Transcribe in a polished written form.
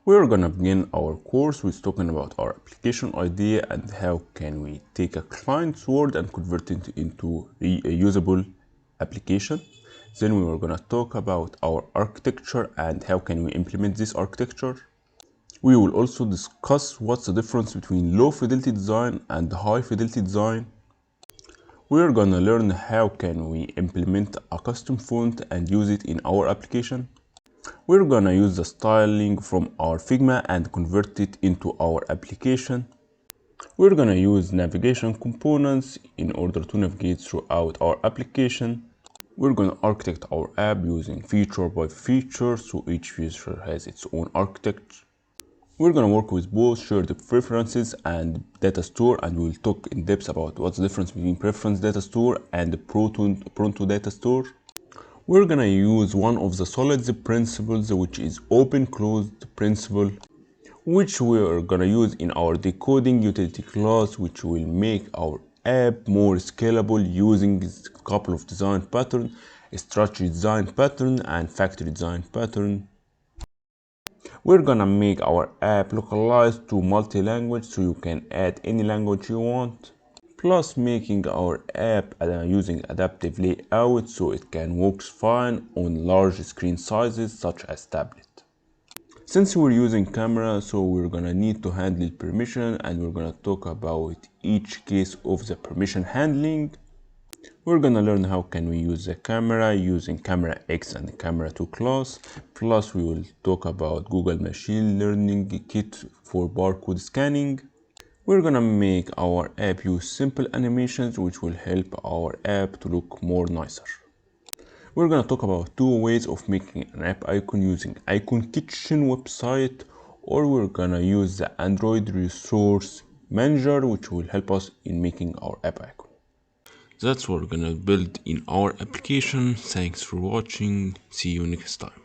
We're gonna begin our course with talking about our application idea and how can we take a client's word and convert it into a usable application. Then we are gonna talk about our architecture and how can we implement this architecture. We will also discuss what's the difference between low fidelity design and high fidelity design. We're gonna learn how can we implement a custom font and use it in our application. We're gonna use the styling from our Figma and convert it into our application. We're gonna use navigation components in order to navigate throughout our application. We're gonna architect our app using feature by feature, so each feature has its own architecture. We're gonna work with both shared preferences and data store, and we'll talk in depth about what's the difference between preference data store and the pronto data store. We're gonna use one of the solids principles, which is open closed principle, which we're gonna use in our decoding utility class, which will make our app more scalable using a couple of design patterns, a structure design pattern and factory design pattern. We're gonna make our app localized to multi-language, so you can add any language you want, plus making our app using adaptive layout so it can work fine on large screen sizes such as tablet. Since we're using camera, so we're gonna need to handle permission, and we're gonna talk about each case of the permission handling. We're gonna learn how can we use the camera using camera X and camera 2 class. Plus we will talk about Google Machine Learning Kit for barcode scanning. We're gonna make our app use simple animations, which will help our app to look more nicer. We're gonna talk about two ways of making an app icon using Icon Kitchen website, or we're gonna use the Android Resource Manager, which will help us in making our app icon. That's what we're gonna build in our application. Thanks for watching. See you next time.